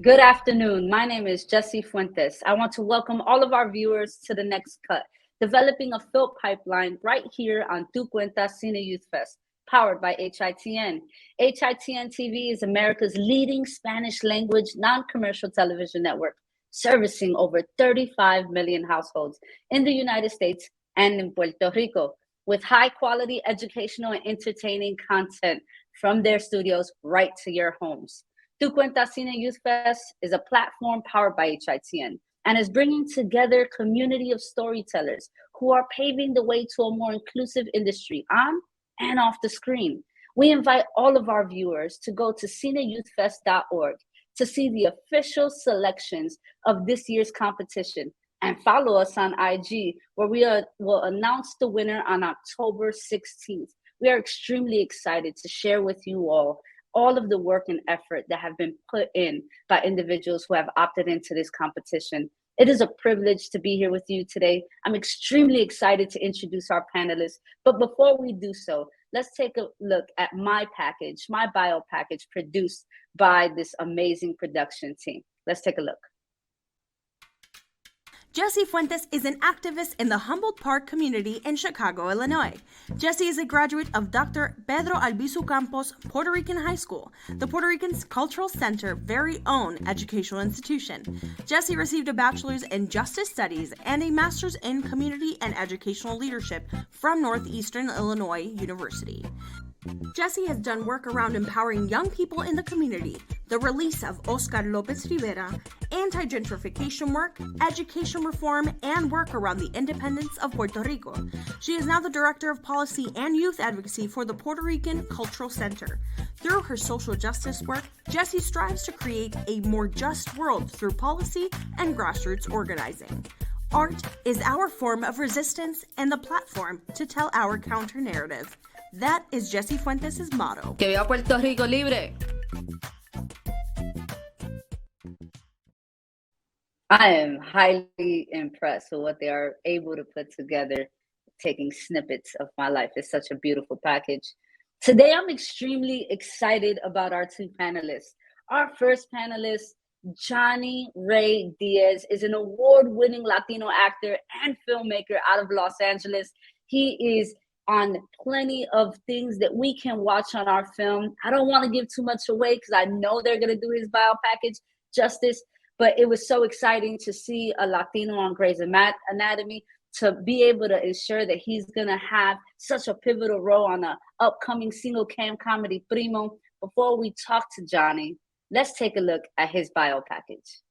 Good afternoon. My name is Jessie Fuentes. I want to welcome all of our viewers to The Next Cut, developing a film pipeline right here on Tu Cuenta CINE Youth Fest, powered by HITN. HITN TV is America's leading Spanish language non-commercial television network, servicing over 35 million households in the United States and in Puerto Rico, with high quality educational and entertaining content from their studios right to your homes. Tu Cuenta CINE Youth Fest is a platform powered by HITN and is bringing together a community of storytellers who are paving the way to a more inclusive industry on and off the screen. We invite all of our viewers to go to cineyouthfest.org to see the official selections of this year's competition and follow us on IG, where we will announce the winner on October 16th. We are extremely excited to share with you all of the work and effort that have been put in by individuals who have opted into this competition. It is a privilege to be here with you today. I'm extremely excited to introduce our panelists. But before we do so, let's take a look at my bio package produced by this amazing production team. Let's take a look. Jessie Fuentes is an activist in the Humboldt Park community in Chicago, Illinois. Jessie is a graduate of Dr. Pedro Albizu Campos Puerto Rican High School, the Puerto Rican's Cultural Center very own educational institution. Jessie received a bachelor's in Justice Studies and a master's in Community and Educational Leadership from Northeastern Illinois University. Jessie has done work around empowering young people in the community, the release of Oscar Lopez Rivera, anti-gentrification work, education reform, and work around the independence of Puerto Rico. She is now the Director of Policy and Youth Advocacy for the Puerto Rican Cultural Center. Through her social justice work, Jessie strives to create a more just world through policy and grassroots organizing. Art is our form of resistance and the platform to tell our counter-narrative. That is Jessie Fuentes' motto. Que viva Puerto Rico libre. I am highly impressed with what they are able to put together, taking snippets of my life. It's such a beautiful package. Today, I'm extremely excited about our two panelists. Our first panelist, Johnny Ray Díaz, is an award-winning Latino actor and filmmaker out of Los Angeles. He is on plenty of things that we can watch on our film. I don't want to give too much away because I know they're going to do his bio package justice, but it was so exciting to see a Latino on Grey's Anatomy, to be able to ensure that he's going to have such a pivotal role on the upcoming single cam comedy Primo. Before we talk to Johnny, let's take a look at his bio package.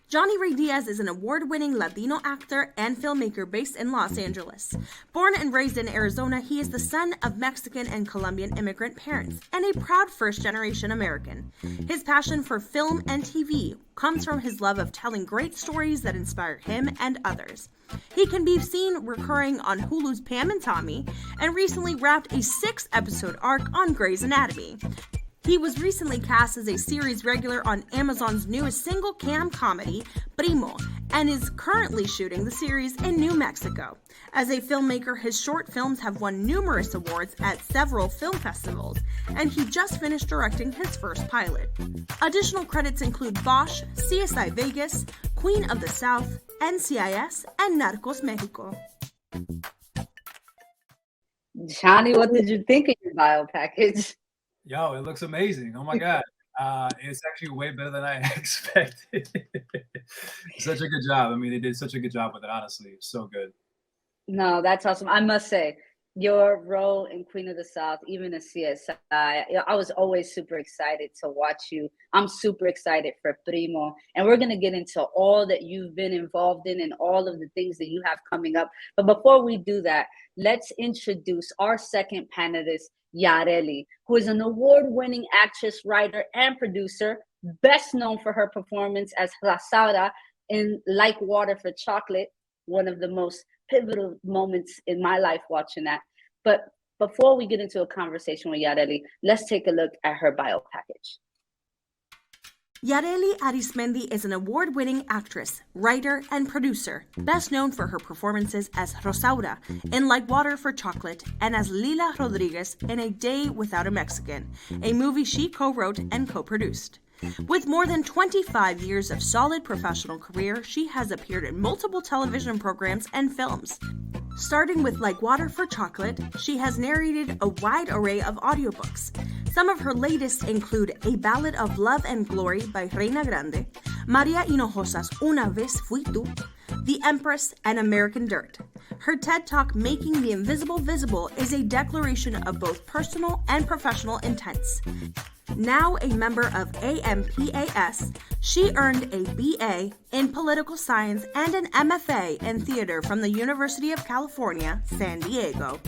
Johnny Ray Díaz is an award-winning Latino actor and filmmaker based in Los Angeles. Born and raised in Arizona, he is the son of Mexican and Colombian immigrant parents and a proud first-generation American. His passion for film and TV comes from his love of telling great stories that inspire him and others. He can be seen recurring on Hulu's Pam and Tommy and recently wrapped a 6-episode arc on Grey's Anatomy. He was recently cast as a series regular on Amazon's newest single-cam comedy, Primo, and is currently shooting the series in New Mexico. As a filmmaker, his short films have won numerous awards at several film festivals, and he just finished directing his first pilot. Additional credits include Bosch, CSI Vegas, Queen of the South, NCIS, and Narcos Mexico. Johnny, what did you think of your bio package? Yo, it looks amazing. Oh my God. It's actually way better than I expected. Such a good job. I mean, they did such a good job with it, honestly. It's so good. No, that's awesome. I must say, your role in Queen of the South, even in CSI, I was always super excited to watch you. I'm super excited for Primo. And we're going to get into all that you've been involved in and all of the things that you have coming up. But before we do that, let's introduce our second panelist, Yareli, who is an award-winning actress, writer, and producer, best known for her performance as Rosaura in Like Water for Chocolate, one of the most pivotal moments in my life watching that. But before we get into a conversation with Yareli, let's take a look at her bio package. Yareli Arizmendi is an award-winning actress, writer, and producer, best known for her performances as Rosaura in Like Water for Chocolate and as Lila Rodriguez in A Day Without a Mexican, a movie she co-wrote and co-produced. With more than 25 years of solid professional career, she has appeared in multiple television programs and films. Starting with Like Water for Chocolate, she has narrated a wide array of audiobooks. Some of her latest include A Ballad of Love and Glory by Reina Grande, Maria Hinojosa's Una Vez Fui Tú, The Empress, and American Dirt. Her TED Talk, Making the Invisible Visible, is a declaration of both personal and professional intents. Now a member of AMPAS, she earned a BA in Political Science and an MFA in Theater from the University of California, San Diego.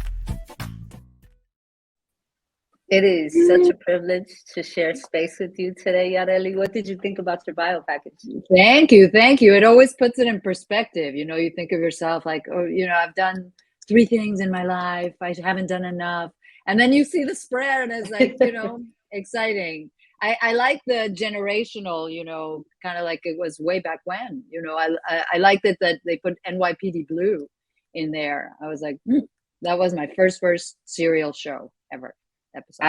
It is such a privilege to share space with you today, Yareli. What did you think about your bio package? Thank you. It always puts it in perspective. You know, you think of yourself like, oh, you know, I've done 3 things in my life. I haven't done enough. And then you see the spread and it's like, you know, exciting. I like the generational, you know, kind of like it was way back when, you know, I liked it that they put NYPD Blue in there. I was like, that was my first serial show ever. Episode.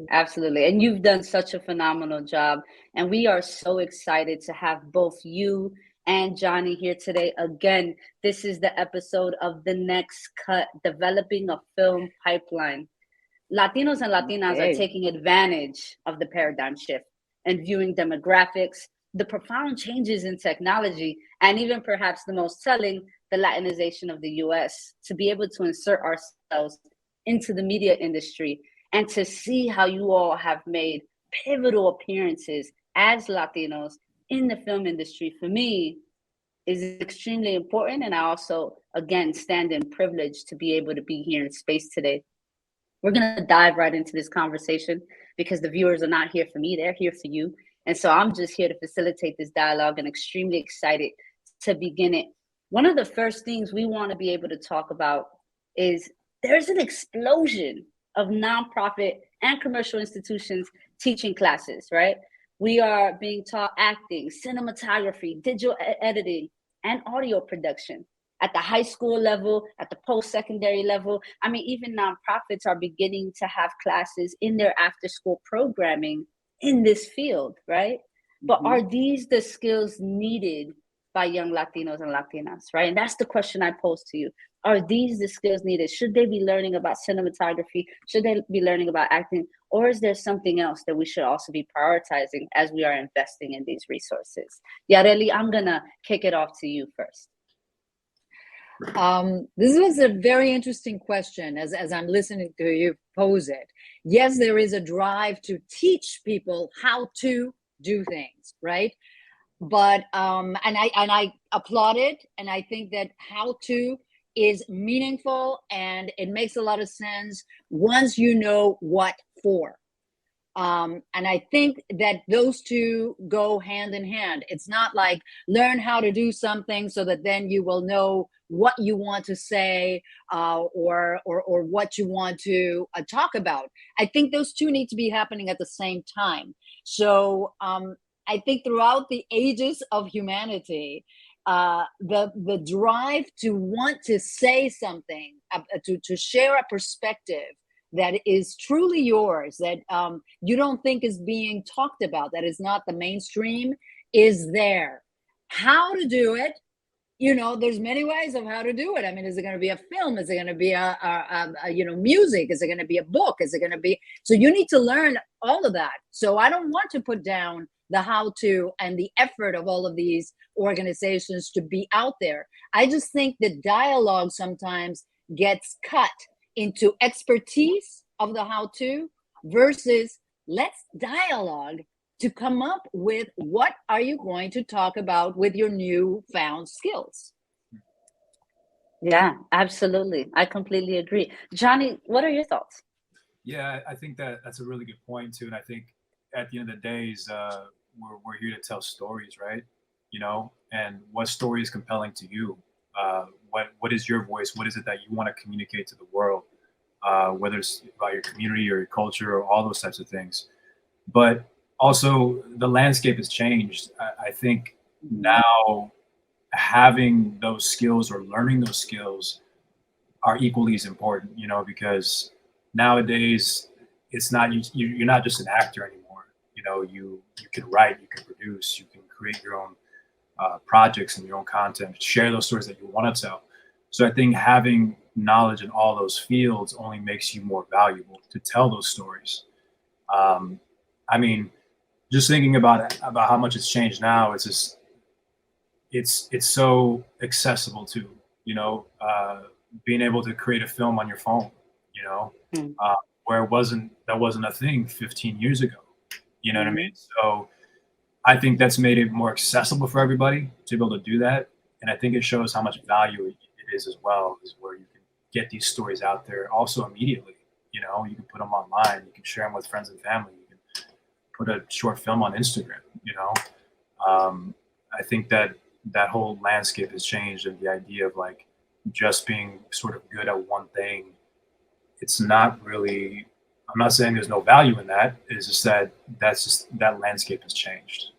Absolutely. And you've done such a phenomenal job. And we are so excited to have both you and Johnny here today. Again, this is the episode of The Next Cut, developing a film pipeline. Latinos and Latinas are taking advantage of the paradigm shift and viewing demographics, the profound changes in technology, and even perhaps the most telling, the Latinization of the US, to be able to insert ourselves into the media industry and to see how you all have made pivotal appearances as Latinos in the film industry, for me, is extremely important. And I also, again, stand in privilege to be able to be here in space today. We're going to dive right into this conversation because the viewers are not here for me, they're here for you. And so I'm just here to facilitate this dialogue and extremely excited to begin it. One of the first things we want to be able to talk about is there's an explosion of nonprofit and commercial institutions teaching classes, right? We are being taught acting, cinematography, digital editing, and audio production at the high school level, at the post-secondary level. I mean, even nonprofits are beginning to have classes in their after-school programming in this field, right? But are these the skills needed by young Latinos and Latinas, right? And that's the question I pose to you. Are these the skills needed? Should they be learning about cinematography? Should they be learning about acting? Or is there something else that we should also be prioritizing as we are investing in these resources? Yareli, I'm gonna kick it off to you first. This was a very interesting question as I'm listening to you pose it. Yes, there is a drive to teach people how to do things, right? But and I applaud it, and I think that how to is meaningful and it makes a lot of sense once you know what for. And I think that those two go hand in hand. It's not like learn how to do something so that then you will know what you want to say or what you want to talk about. I think those two need to be happening at the same time. So I think throughout the ages of humanity, the drive to want to say something, to share a perspective that is truly yours, that you don't think is being talked about, that is not the mainstream, is there. How to do it? There's many ways of how to do it. I mean, is it going to be a film? Is it going to be a music? Is it going to be a book? Is it going to be? So you need to learn all of that. So I don't want to put down the how to and the effort of all of these organizations to be out there. I just think that dialogue sometimes gets cut into expertise of the how to versus let's dialogue to come up with what are you going to talk about with your newfound skills. Yeah, absolutely. I completely agree. Johnny, what are your thoughts? Yeah, I think that's a really good point too. And I think at the end of the day, we're here to tell stories, right? And what story is compelling to you? What is your voice? What is it that you want to communicate to the world? Whether it's about your community or your culture or all those types of things. But also, the landscape has changed. I think now having those skills or learning those skills are equally as important, because nowadays it's not you're not just an actor anymore. You can write, you can produce, you can create your own projects and your own content, share those stories that you want to tell. So I think having knowledge in all those fields only makes you more valuable to tell those stories. I mean, just thinking about how much it's changed now, it's so accessible to, being able to create a film on your phone, where that wasn't a thing 15 years ago. You know what I mean? So I think that's made it more accessible for everybody to be able to do that. And I think it shows how much value it is as well, is where you can get these stories out there also immediately. You can put them online, you can share them with friends and family, you can put a short film on Instagram, I think that whole landscape has changed, and the idea of like just being sort of good at one thing, it's not really, I'm not saying there's no value in that. It's just that that landscape has changed.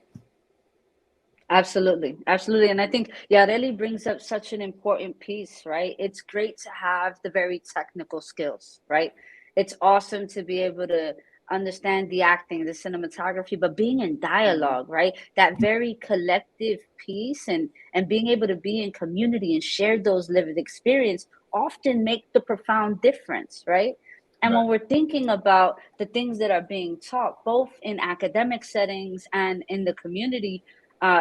Absolutely. And I think Yareli brings up such an important piece, right? It's great to have the very technical skills, right? It's awesome to be able to understand the acting, the cinematography, but being in dialogue, right? That very collective piece and being able to be in community and share those lived experience often make the profound difference, right? And when we're thinking about the things that are being taught, both in academic settings and in the community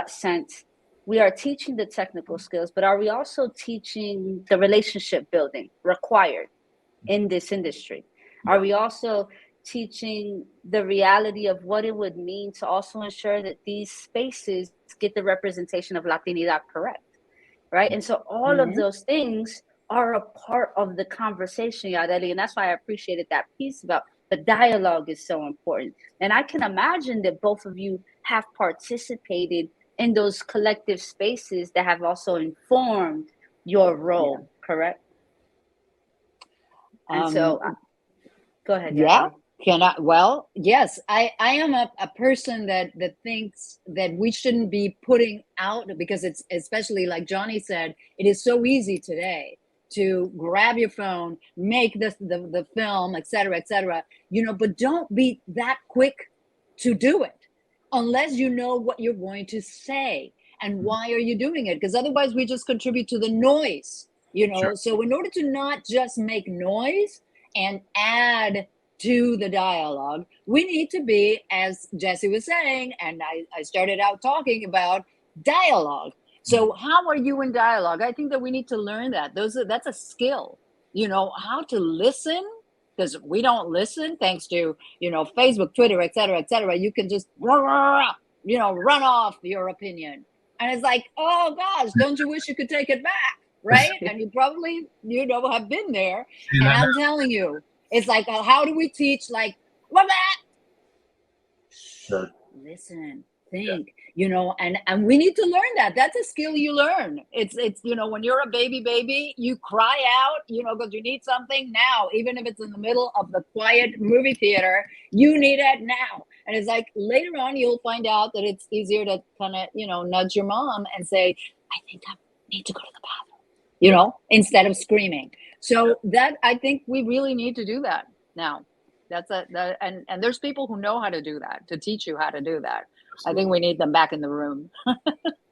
sense, we are teaching the technical skills, but are we also teaching the relationship building required in this industry? Are we also teaching the reality of what it would mean to also ensure that these spaces get the representation of Latinidad correct, right? And so all of those things are a part of the conversation, Yareli, and that's why I appreciated that piece about the dialogue is so important. And I can imagine that both of you have participated in those collective spaces that have also informed your role, correct? And so, go ahead, Yareli. Well, yes, I am a person that thinks that we shouldn't be putting out, because it's, especially like Johnny said, it is so easy today to grab your phone, make the film, et cetera, but don't be that quick to do it unless you know what you're going to say and why are you doing it, because otherwise we just contribute to the noise, Sure. So in order to not just make noise and add to the dialogue, we need to be, as Jessie was saying, and I started out talking about dialogue. So how are you in dialogue? I think that we need to learn that. That's a skill, how to listen, because we don't listen thanks to, Facebook, Twitter, et cetera. You can just, run off your opinion. And it's like, oh gosh, don't you wish you could take it back, right? And you probably, have been there. And I'm telling you, it's like, how do we teach, like, Sure. Listen, think, and we need to learn that. That's a skill you learn. It's when you're a baby, you cry out, because you need something now, even if it's in the middle of the quiet movie theater, you need it now. And it's like later on, you'll find out that it's easier to kind of, nudge your mom and say, I think I need to go to the bathroom, you know, instead of screaming. So that, I think we really need to do that now. And there's people who know how to do that, to teach you how to do that. Absolutely. I think we need them back in the room.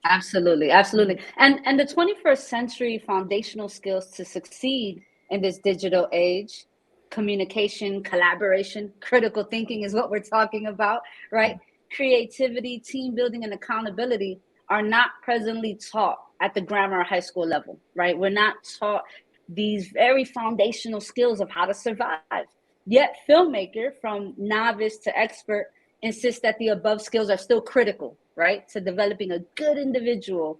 Absolutely, absolutely. And the 21st century foundational skills to succeed in this digital age, communication, collaboration, critical thinking is what we're talking about, right? Creativity, team building, and accountability are not presently taught at the grammar or high school level, right? We're not taught these very foundational skills of how to survive. Yet filmmaker, from novice to expert, insists that the above skills are still critical, right, to developing a good individual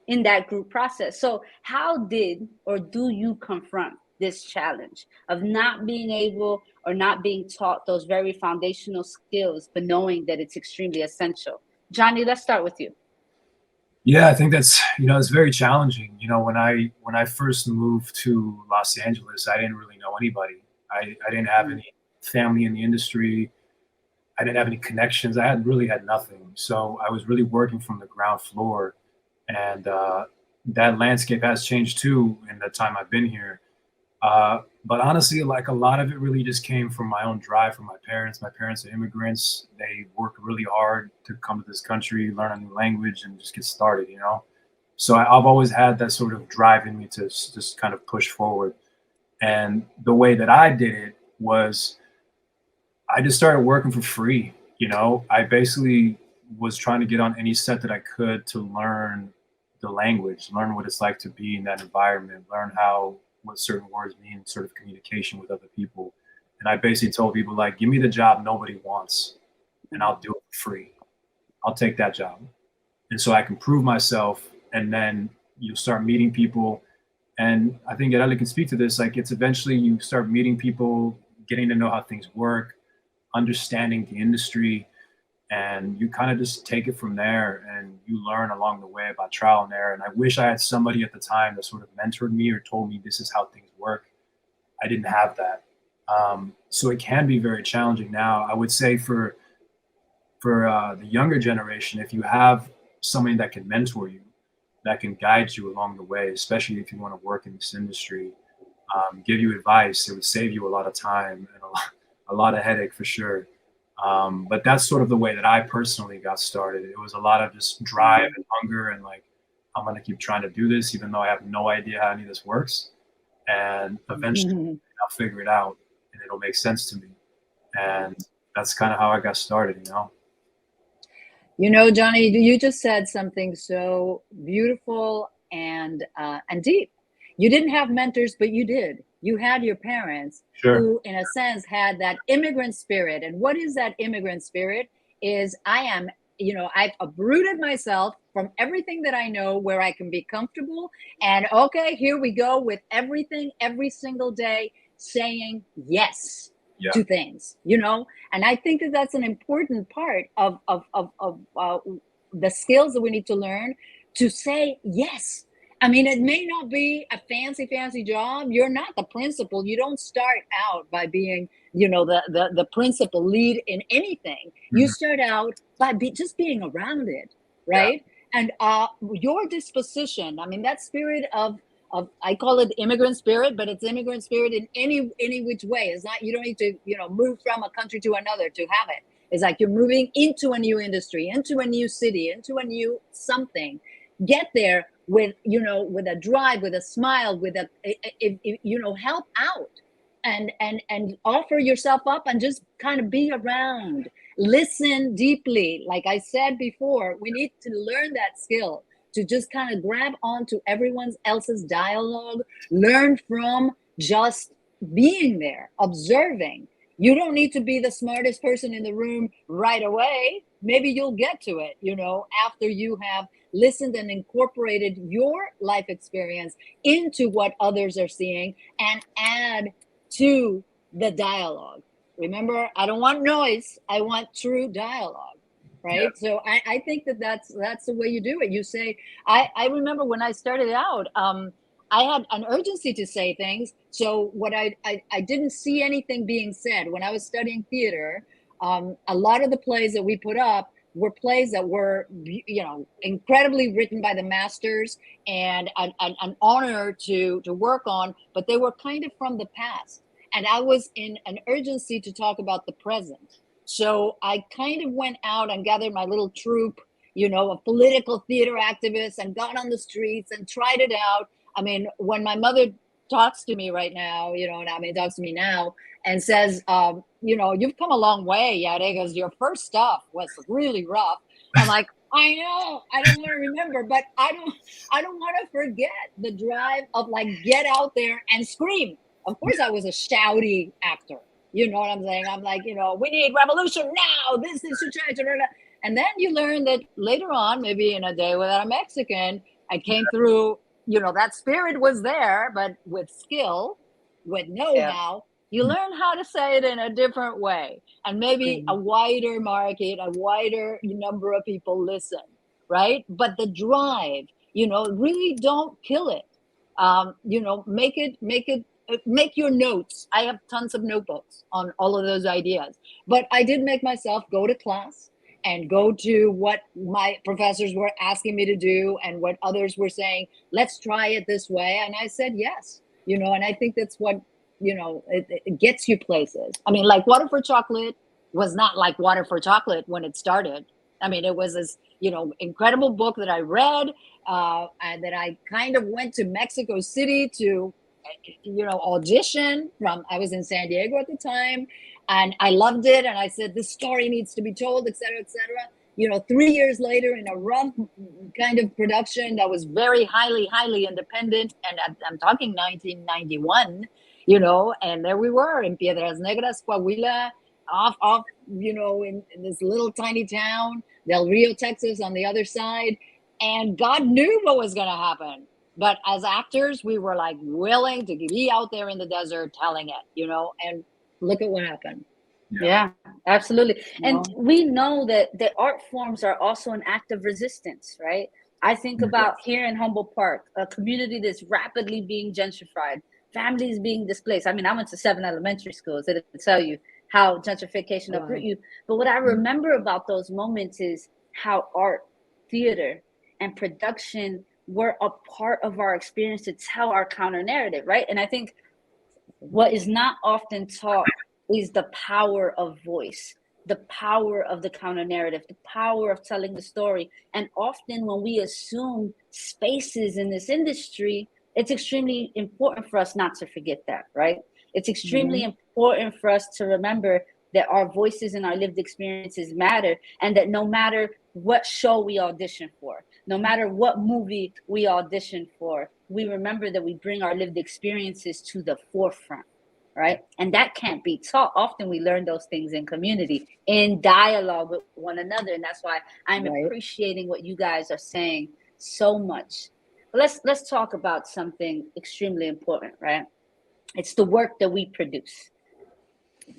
in that group process. So how did or do you confront this challenge of not being able or not being taught those very foundational skills, but knowing that it's extremely essential? Johnny, let's start with you. Yeah, I think that's, it's very challenging. When I first moved to Los Angeles, I didn't really know anybody. I didn't have any family in the industry. I didn't have any connections. I had nothing. So I was really working from the ground floor, and that landscape has changed too in the time I've been here. But honestly, like, a lot of it really just came from my own drive from my parents. My parents are immigrants. They worked really hard to come to this country, learn a new language, and just get started, So I've always had that sort of drive in me to just kind of push forward. And the way that I did it was I just started working for free. I basically was trying to get on any set that I could to learn the language, learn what it's like to be in that environment, learn what certain words mean, sort of communication with other people. And I basically told people, like, give me the job nobody wants, and I'll do it for free. I'll take that job. And so I can prove myself, and then you'll start meeting people. And I think Yareli can speak to this. Like, it's eventually you start meeting people, getting to know how things work, understanding the industry, and you kind of just take it from there, and you learn along the way about trial and error. And I wish I had somebody at the time that sort of mentored me or told me this is how things work. I didn't have that. So it can be very challenging now. I would say for the younger generation, if you have somebody that can mentor you, that can guide you along the way, especially if you want to work in this industry, give you advice, it would save you a lot of time and a lot of headache for sure. But that's sort of the way that I personally got started. It was a lot of just drive and hunger, and like, I'm going to keep trying to do this, even though I have no idea how any of this works. And eventually I'll figure it out, and it'll make sense to me. And that's kind of how I got started, Johnny, you just said something so beautiful and deep. You didn't have mentors, but you did. You had your parents, sure, who, in a sense, had that immigrant spirit. And what is that immigrant spirit? Is I've uprooted myself from everything that I know, where I can be comfortable. And okay, here we go with everything, every single day, saying yes to things, And I think that that's an important part of the skills that we need to learn, to say yes. I mean, it may not be a fancy job. You're not the principal. You don't start out by being, the principal lead in anything. You start out by just being around it, right? And your disposition, I mean, that spirit of I call it immigrant spirit, but it's immigrant spirit in any which way. It's not, you don't need to, move from a country to another to have it. It's like you're moving into a new industry, into a new city, into a new something. Get there with a drive, with a smile, with help out, and offer yourself up, and just kind of be around, listen deeply. Like I said before, we need to learn that skill, to just kind of grab onto everyone else's dialogue, learn from just being there, observing. You don't need to be the smartest person in the room right away. Maybe you'll get to it, after you have listened and incorporated your life experience into what others are seeing, and add to the dialogue. Remember, I don't want noise. I want true dialogue, right? Yeah. So I think that's the way you do it. You say, I remember when I started out, I had an urgency to say things. So what I didn't see anything being said. When I was studying theater, a lot of the plays that we put up, were plays that were, incredibly written by the masters and an honor to work on, but they were kind of from the past. And I was in an urgency to talk about the present. So I kind of went out and gathered my little troupe, of political theater activists, and got on the streets and tried it out. I mean, when my mother talks to me right now, talks to me now and says, you've come a long way, Yare, because your first stuff was really rough. I'm like, I know, I don't want to remember, but I don't want to forget the drive of like, get out there and scream. Of course, I was a shouty actor. You know what I'm saying? I'm like, we need revolution now. This is situation. And then you learn that later on, maybe in A Day Without a Mexican, I came through, that spirit was there, but with skill, with know-how, you learn how to say it in a different way. And maybe a wider market, a wider number of people listen, right? But the drive, really don't kill it. Make your notes. I have tons of notebooks on all of those ideas. But I did make myself go to class and go to what my professors were asking me to do and what others were saying, let's try it this way. And I said yes, and I think that's what, it gets you places. I mean, like Water for Chocolate was not like Water for Chocolate when it started. I mean, it was this, incredible book that I read, and that I kind of went to Mexico City to, audition from. I was in San Diego at the time, and I loved it. And I said, this story needs to be told, et cetera, et cetera. 3 years later, in a rough kind of production that was very highly independent, and I'm talking 1991, and there we were in Piedras Negras, Coahuila, off, in this little tiny town, Del Rio, Texas, on the other side. And God knew what was going to happen. But as actors, we were like willing to be out there in the desert telling it, and look at what happened. Yeah, absolutely. And we know that the art forms are also an act of resistance, right? I think about here in Humboldt Park, a community that's rapidly being gentrified, families being displaced. I mean, I went to 7 elementary schools that tell you how gentrification uproot you. But what I remember about those moments is how art, theater, and production were a part of our experience to tell our counter narrative, right? And I think what is not often taught is the power of voice, the power of the counter narrative, the power of telling the story. And often when we assume spaces in this industry, it's extremely important for us not to forget that, right? It's extremely important for us to remember that our voices and our lived experiences matter, and that no matter what show we audition for, no matter what movie we audition for, we remember that we bring our lived experiences to the forefront, right? And that can't be taught. Often we learn those things in community, in dialogue with one another. And that's why I'm appreciating what you guys are saying so much. But let's talk about something extremely important, right? It's the work that we produce,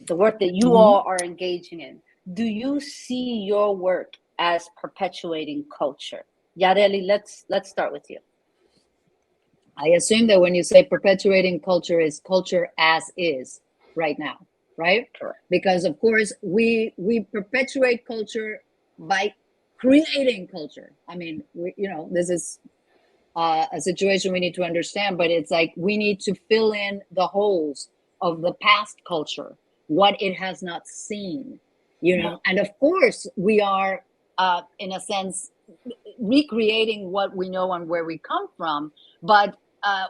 the work that you all are engaging in. Do you see your work as perpetuating culture? Yareli, let's start with you. I assume that when you say perpetuating culture, is culture as is right now, right? Correct. Because of course we perpetuate culture by creating culture. I mean, this is a situation we need to understand, but it's like we need to fill in the holes of the past culture, what it has not seen, and of course we are in a sense recreating what we know and where we come from, but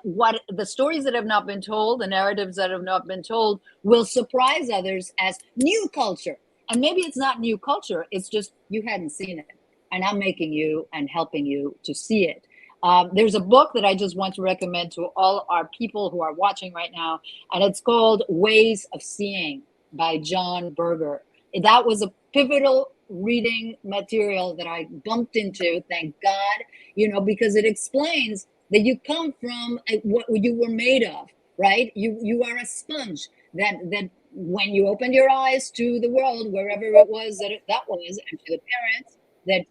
what the stories that have not been told, the narratives that have not been told, will surprise others as new culture. And maybe it's not new culture, it's just you hadn't seen it, and I'm making you and helping you to see it. There's a book that I just want to recommend to all our people who are watching right now, and it's called Ways of Seeing by John Berger. That was a pivotal reading material that I bumped into, thank God, because it explains that you come from what you were made of, right? You are a sponge that when you opened your eyes to the world, wherever it was that was, and to the parents that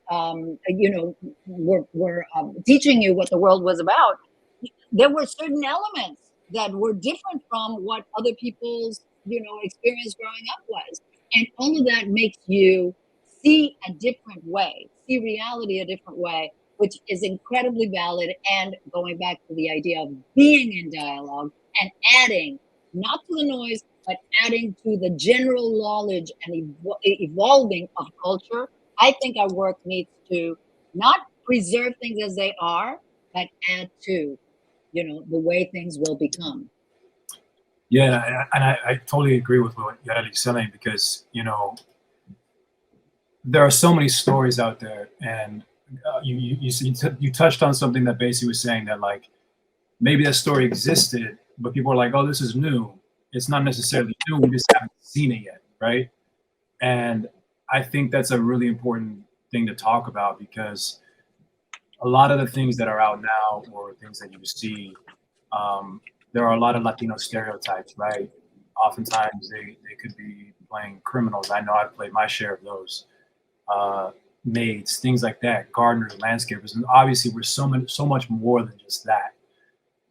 were teaching you what the world was about, there were certain elements that were different from what other people's experience growing up was, and all of that makes you see a different way, see reality a different way, which is incredibly valid. And going back to the idea of being in dialogue and adding, not to the noise, but adding to the general knowledge and evolving of culture, I think our work needs to not preserve things as they are, but add to, the way things will become. Yeah, and I totally agree with what Yareli is saying, because, there are so many stories out there, and you touched on something that basically was saying that, like, maybe that story existed, but people are like, oh, this is new. It's not necessarily new. We just haven't seen it yet, right? And I think that's a really important thing to talk about, because a lot of the things that are out now, or things that you see, there are a lot of Latino stereotypes, right? Oftentimes they could be playing criminals. I know I've played my share of those. Maids, things like that, gardeners, landscapers, and obviously we're so much more than just that.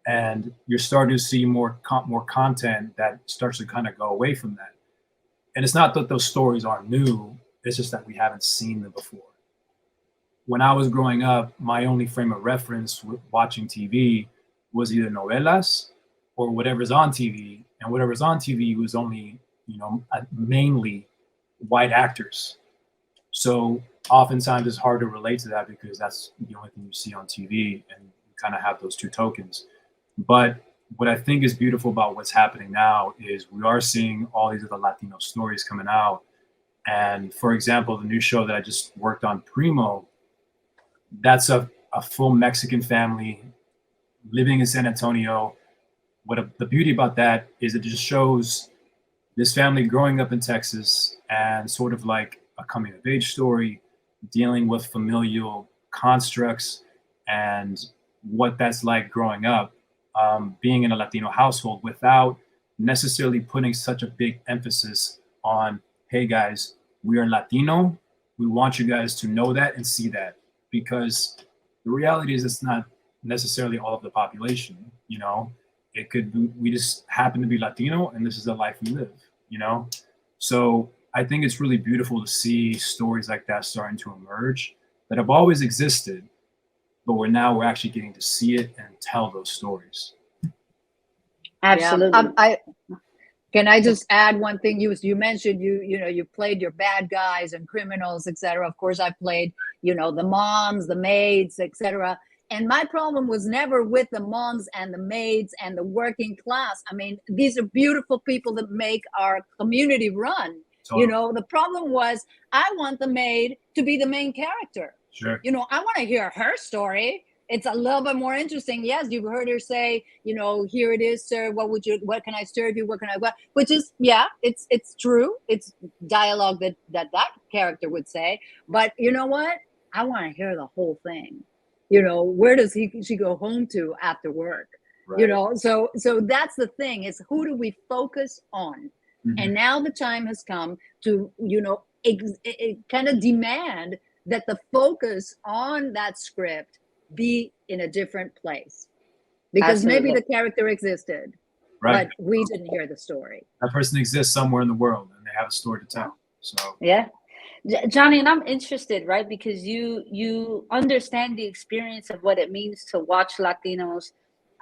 And you're starting to see more content that starts to kind of go away from that. And it's not that those stories aren't new; it's just that we haven't seen them before. When I was growing up, my only frame of reference watching TV was either novelas or whatever's on TV, and whatever's on TV was only, mainly white actors. So oftentimes it's hard to relate to that, because that's the only thing you see on TV, and you kind of have those two tokens. But what I think is beautiful about what's happening now is we are seeing all these other Latino stories coming out. And for example, the new show that I just worked on, Primo, that's a full Mexican family living in San Antonio. The beauty about that is it just shows this family growing up in Texas, and sort of like a coming of age story, dealing with familial constructs and what that's like growing up, being in a Latino household, without necessarily putting such a big emphasis on, hey guys, we are Latino. We want you guys to know that and see that, because the reality is it's not necessarily all of the population. It could be, we just happen to be Latino, and this is the life we live. So I think it's really beautiful to see stories like that starting to emerge, that have always existed, but we're actually getting to see it and tell those stories. Absolutely. Yeah. Can I just add one thing? You mentioned you played your bad guys and criminals, etc. Of course, I played the moms, the maids, etc. And my problem was never with the moms and the maids and the working class. I mean, these are beautiful people that make our community run. Totally. The problem was, I want the maid to be the main character. Sure. I want to hear her story. It's a little bit more interesting. Yes, you've heard her say, here it is, sir. What can I serve you? Which is, yeah, it's true. It's dialogue that character would say. But you know what? I want to hear the whole thing. Where does she go home to after work? Right. So that's the thing, is who do we focus on? Mm-hmm. And now the time has come to, kind of demand that the focus on that script be in a different place, because Absolutely. Maybe the character existed, right, but we didn't hear the story. That person exists somewhere in the world, and they have a story to tell. So yeah, Johnny, and I'm interested, right, because you understand the experience of what it means to watch Latinos,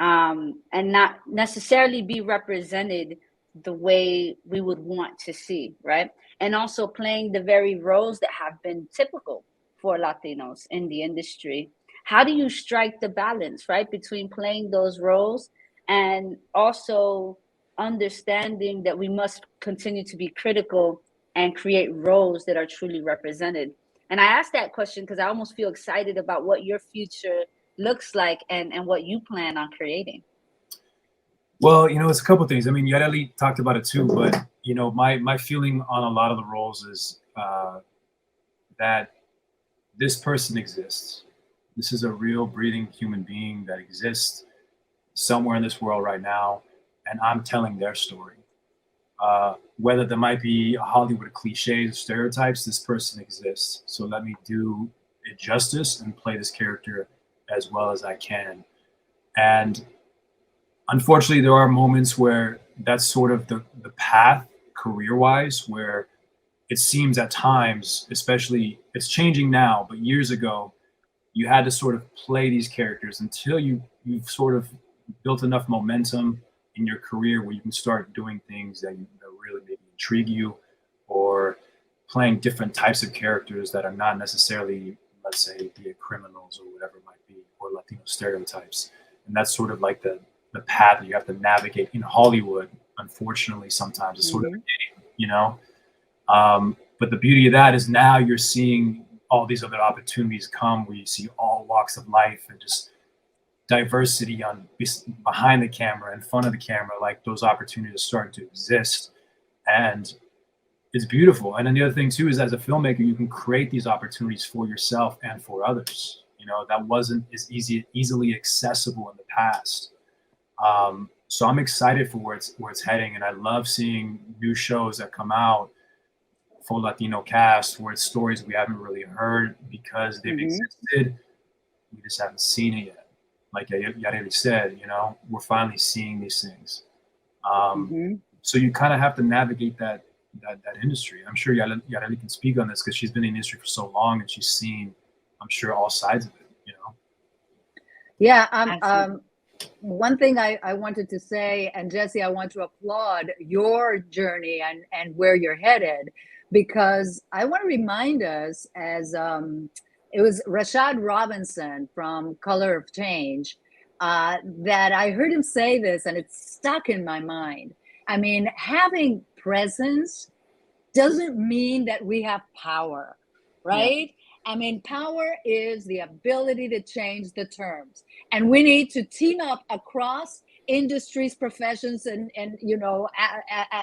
and not necessarily be represented the way we would want to see, right? And also playing the very roles that have been typical for Latinos in the industry. How do you strike the balance, right, between playing those roles and also understanding that we must continue to be critical and create roles that are truly represented? And I asked that question because I almost feel excited about what your future looks like and what you plan on creating. Well, it's a couple of things. I mean, Yareli talked about it too, but my feeling on a lot of the roles is that this person exists. This is a real breathing human being that exists somewhere in this world right now, and I'm telling their story. Whether there might be Hollywood cliches or stereotypes, this person exists. So let me do it justice and play this character as well as I can. And unfortunately, there are moments where that's sort of the path career-wise, where it seems at times, especially, it's changing now, but years ago, you had to sort of play these characters until you've sort of built enough momentum in your career where you can start doing things that really maybe intrigue you, or playing different types of characters that are not necessarily, let's say, the criminals or whatever it might be, or Latino stereotypes. And that's sort of like the path that you have to navigate in Hollywood. Unfortunately, sometimes it's sort of a game, you know? But the beauty of that is now you're seeing all these other opportunities come where you see all walks of life and just diversity on behind the camera, in front of the camera, like those opportunities start to exist. And it's beautiful. And then the other thing too is, as a filmmaker, you can create these opportunities for yourself and for others. You know, that wasn't as easily accessible in the past. So I'm excited for where it's heading, and I love seeing new shows that come out, full Latino cast, where it's stories we haven't really heard because they've existed. We just haven't seen it yet. Like Yareli said, you know, we're finally seeing these things. So you kind of have to navigate that industry. I'm sure Yareli can speak on this because she's been in the industry for so long and she's seen, I'm sure, all sides of it, you know? Yeah. One thing I wanted to say, and Jessie, I want to applaud your journey and where you're headed, because I want to remind us, as it was Rashad Robinson from Color of Change, that I heard him say this, and it's stuck in my mind. I mean, having presence doesn't mean that we have power, right? Yeah. I mean, power is the ability to change the terms. And we need to team up across industries, professions, and you know,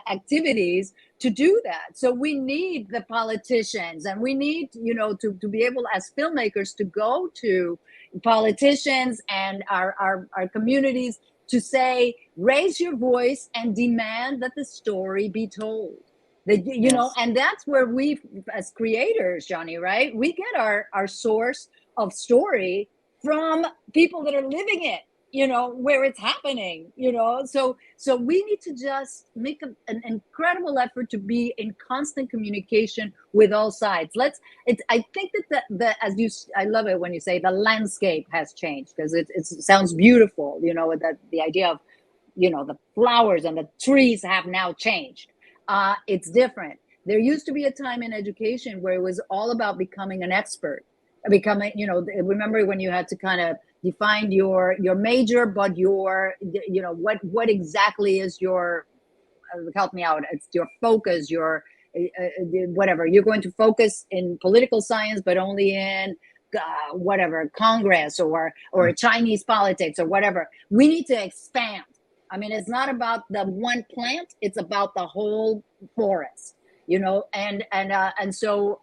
activities to do that. So we need the politicians, and we need, you know, to be able, as filmmakers, to go to politicians and our communities to say, raise your voice and demand that the story be told. You know, and that's where we, as creators, Johnny, right? We get our source of story from people that are living it, you know, where it's happening, you know. So we need to just make an incredible effort to be in constant communication with all sides. I think that I love it when you say the landscape has changed, because it sounds beautiful, you know, that the idea of, you know, the flowers and the trees have now changed. It's different. There used to be a time in education where it was all about becoming an expert, becoming, you know, remember when you had to kind of define your major, but your, you know, what exactly is your, help me out, it's your focus, your whatever, you're going to focus in political science, but only in whatever, Congress or Chinese politics or whatever. We need to expand. I mean, it's not about the one plant, it's about the whole forest, you know, and so,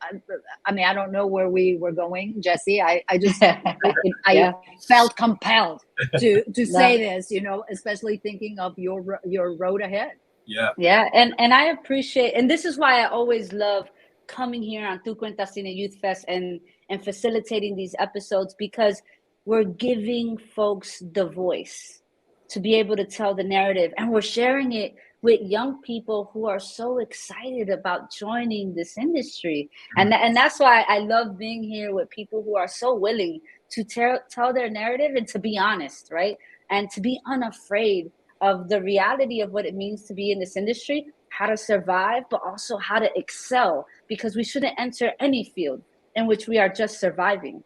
I mean, I don't know where we were going, Jessie. I just, I felt compelled to say this, you know, especially thinking of your road ahead. Yeah. And I appreciate, and this is why I always love coming here on Tu Cuenta Cine Youth Fest and facilitating these episodes, because we're giving folks the voice to be able to tell the narrative, and we're sharing it with young people who are so excited about joining this industry. And that's why I love being here with people who are so willing to tell their narrative and to be honest, right? And to be unafraid of the reality of what it means to be in this industry, how to survive, but also how to excel, because we shouldn't enter any field in which we are just surviving.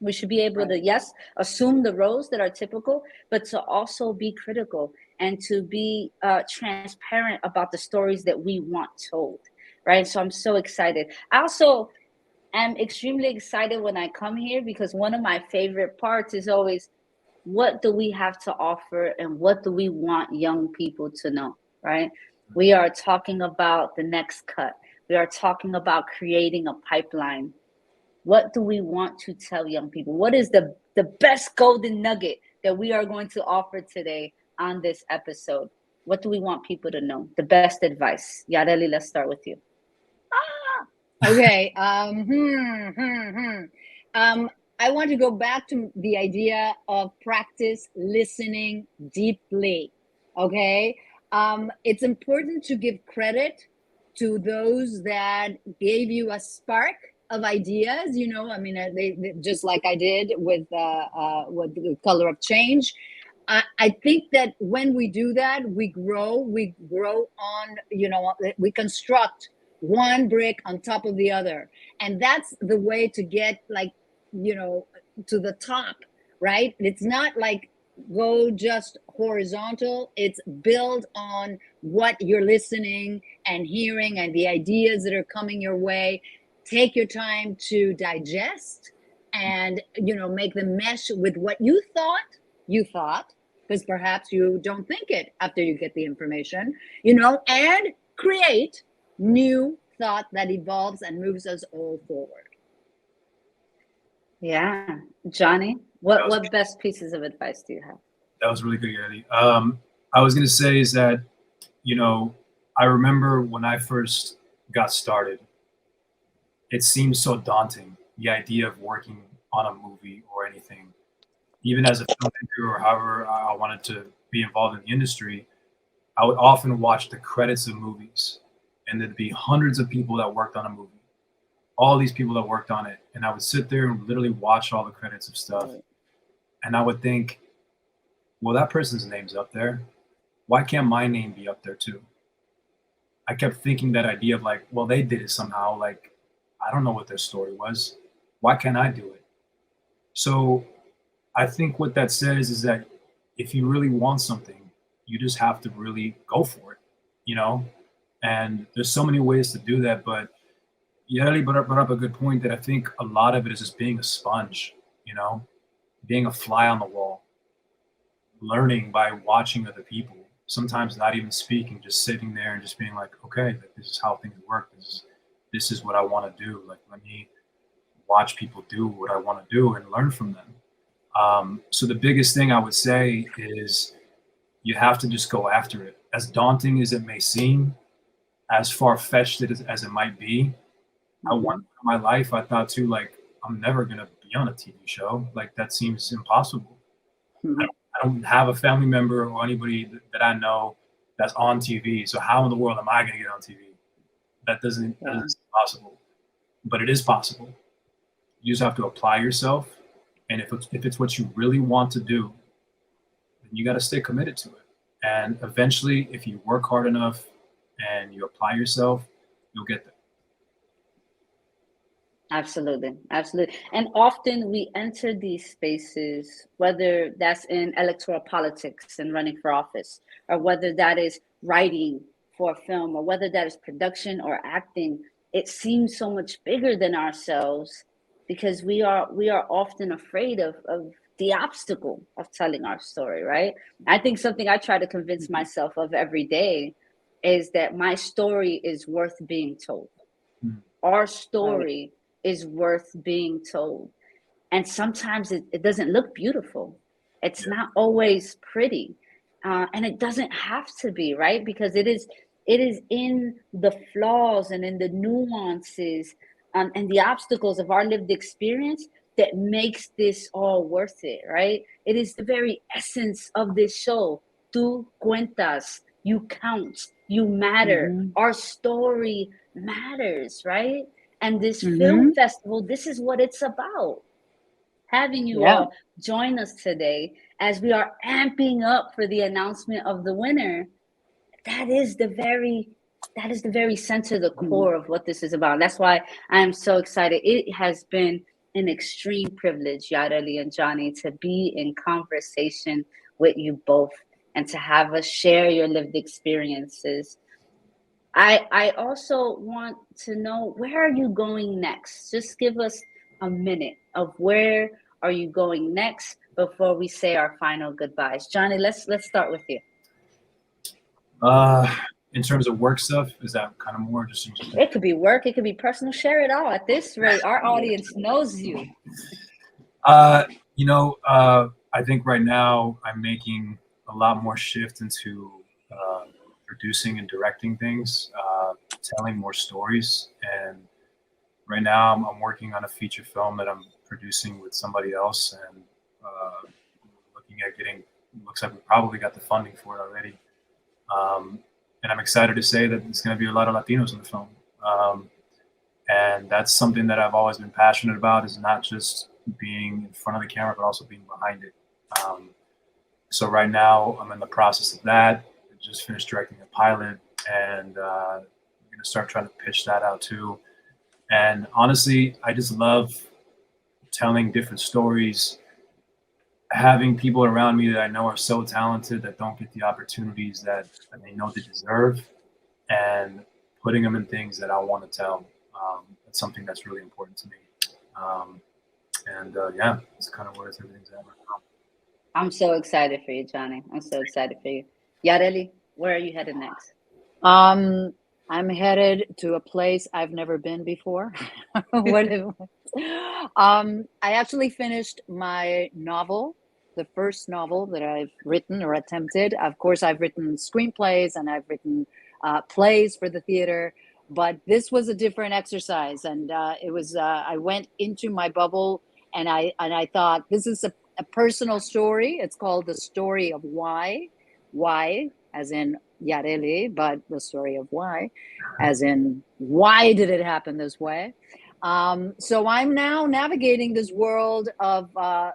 We should be able to, yes, assume the roles that are typical, but to also be critical and to be transparent about the stories that we want told, right? So I'm so excited. I also am extremely excited when I come here, because one of my favorite parts is always, what do we have to offer and what do we want young people to know, right? We are talking about the next cut. We are talking about creating a pipeline. What do we want to tell young people? What is the best golden nugget that we are going to offer today on this episode? What do we want people to know? The best advice. Yareli, let's start with you. Okay. I want to go back to the idea of practice listening deeply. Okay. It's important to give credit to those that gave you a spark of ideas. I mean, they just like I did with the Color of Change. I think that when we do that, we grow on, we construct one brick on top of the other. And that's the way to get to the top, right? It's not like go just horizontal. It's build on what you're listening and hearing and the ideas that are coming your way. Take your time to digest and, make them mesh with what you thought, because perhaps you don't think it after you get the information, and create new thought that evolves and moves us all forward. Yeah. Johnny, what best pieces of advice do you have? That was really good, Yareli. I was going to say is that, I remember when I first got started, it seemed so daunting, the idea of working on a movie or anything. Even as a filmmaker or however I wanted to be involved in the industry, I would often watch the credits of movies, and there'd be hundreds of people that worked on a movie, all these people that worked on it. And I would sit there and literally watch all the credits of stuff. And I would think, well, that person's name's up there. Why can't my name be up there too? I kept thinking that idea of like, well, they did it somehow. Like, I don't know what their story was. Why can't I do it? So I think what that says is that if you really want something, you just have to really go for it, and there's so many ways to do that. But Yareli brought up a good point that I think a lot of it is just being a sponge, being a fly on the wall, learning by watching other people, sometimes not even speaking, just sitting there and just being like, okay, this is how things work. This is what I want to do. Like, let me watch people do what I want to do and learn from them. So the biggest thing I would say is you have to just go after it. As daunting as it may seem, as far-fetched as it might be, I want in my life, I thought too, like, I'm never going to be on a TV show. Like, that seems impossible. I don't have a family member or anybody that I know that's on TV. So how in the world am I going to get on TV? That isn't possible. But it is possible. You just have to apply yourself. And if it's what you really want to do, then you got to stay committed to it. And eventually, if you work hard enough and you apply yourself, you'll get there. Absolutely. And often we enter these spaces, whether that's in electoral politics and running for office, or whether that is writing for a film, or whether that is production or acting. It seems so much bigger than ourselves because we are often afraid of the obstacle of telling our story, right? I think something I try to convince myself of every day is that my story is worth being told. Our story is worth being told. And sometimes it doesn't look beautiful. It's not always pretty. And it doesn't have to be, right? Because it is in the flaws and in the nuances and the obstacles of our lived experience that makes this all worth it, right? It is the very essence of this show. Tú cuentas, you count, you matter. Our story matters, right? And this film festival, this is what it's about. Having you all join us today as we are amping up for the announcement of the winner. That is the very center, the core of what this is about. That's why I am so excited. It has been an extreme privilege, Yareli and Johnny, to be in conversation with you both and to have us share your lived experiences. I also want to know, where are you going next? Just give us a minute of where are you going next before we say our final goodbyes. Johnny, let's start with you. In terms of work stuff, is that kind of more just? It could be work, it could be personal. Share it all. At this rate, our audience knows you. I think right now I'm making a lot more shift into producing and directing things, telling more stories. And right now I'm working on a feature film that I'm producing with somebody else, and looks like we probably got the funding for it already. and I'm excited to say that there's going to be a lot of Latinos in the film. And that's something that I've always been passionate about, is not just being in front of the camera, but also being behind it. So right now I'm in the process of that. I just finished directing a pilot, and I'm going to start trying to pitch that out too. And honestly, I just love telling different stories, having people around me that I know are so talented that don't get the opportunities that they know they deserve, and putting them in things that I want to tell. It's something that's really important to me. Yeah, that's kind of where everything's at right now. I'm so excited for you, Johnny. I'm so excited for you. Yareli, where are you headed next? I'm headed to a place I've never been before. I actually finished my novel, the first novel that I've written or attempted. Of course, I've written screenplays and I've written plays for the theater, but this was a different exercise. And it was, I went into my bubble, and I thought, this is a personal story. It's called The Story of Why, as in Yareli, but the story of why, as in why did it happen this way? So I'm now navigating this world of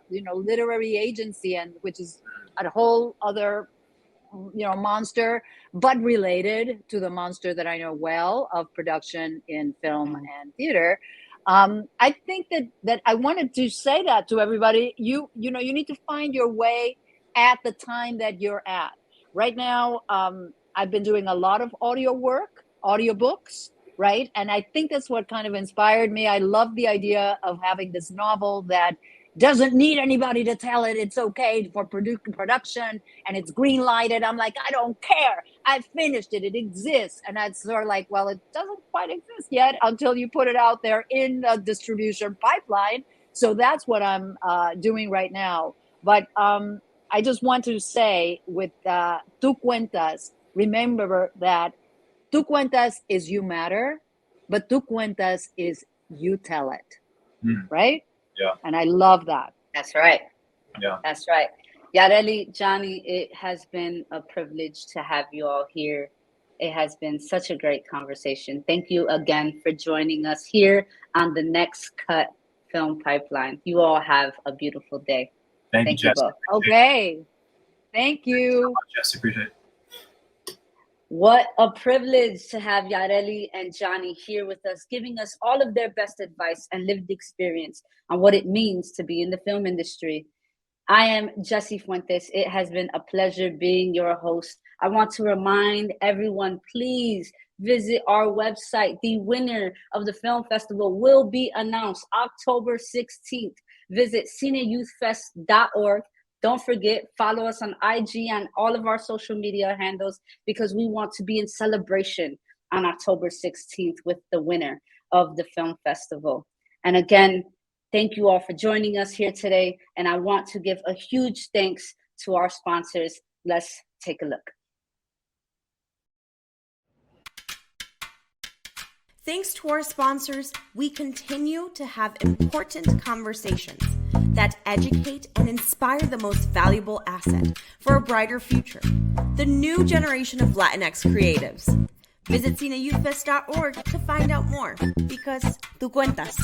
literary agency, and which is a whole other monster, but related to the monster that I know well of production in film and theater. I think that I wanted to say that to everybody. You need to find your way at the time that you're at. Right now, I've been doing a lot of audiobooks, right? And I think that's what kind of inspired me. I love the idea of having this novel that doesn't need anybody to tell it. It's okay for production, and it's green lighted. I'm like, I don't care. I finished it. It exists. And that's sort of like, well, it doesn't quite exist yet until you put it out there in the distribution pipeline. So that's what I'm doing right now. But I just want to say with Tu Cuentas, remember that Tu Cuentas is you matter, but Tu Cuentas is you tell it, right? Yeah. And I love that. That's right. Yeah. That's right. Yareli, Johnny, it has been a privilege to have you all here. It has been such a great conversation. Thank you again for joining us here on the Next Cut Film Pipeline. You all have a beautiful day. Thank you, Jess. both. Okay. Thank you. Thanks so much, Jess. Appreciate it. What a privilege to have Yareli and Johnny here with us, giving us all of their best advice and lived experience on what it means to be in the film industry. I am Jessie Fuentes. It has been a pleasure being your host. I want to remind everyone, please visit our website. The winner of the film festival will be announced October 16th. Visit cineyouthfest.org. Don't forget, follow us on IG and all of our social media handles, because we want to be in celebration on October 16th with the winner of the film festival. And again, thank you all for joining us here today. And I want to give a huge thanks to our sponsors. Let's take a look. Thanks to our sponsors, we continue to have important conversations that educate and inspire the most valuable asset for a brighter future, the new generation of Latinx creatives. Visit cineyouthfest.org to find out more, because tu cuentas.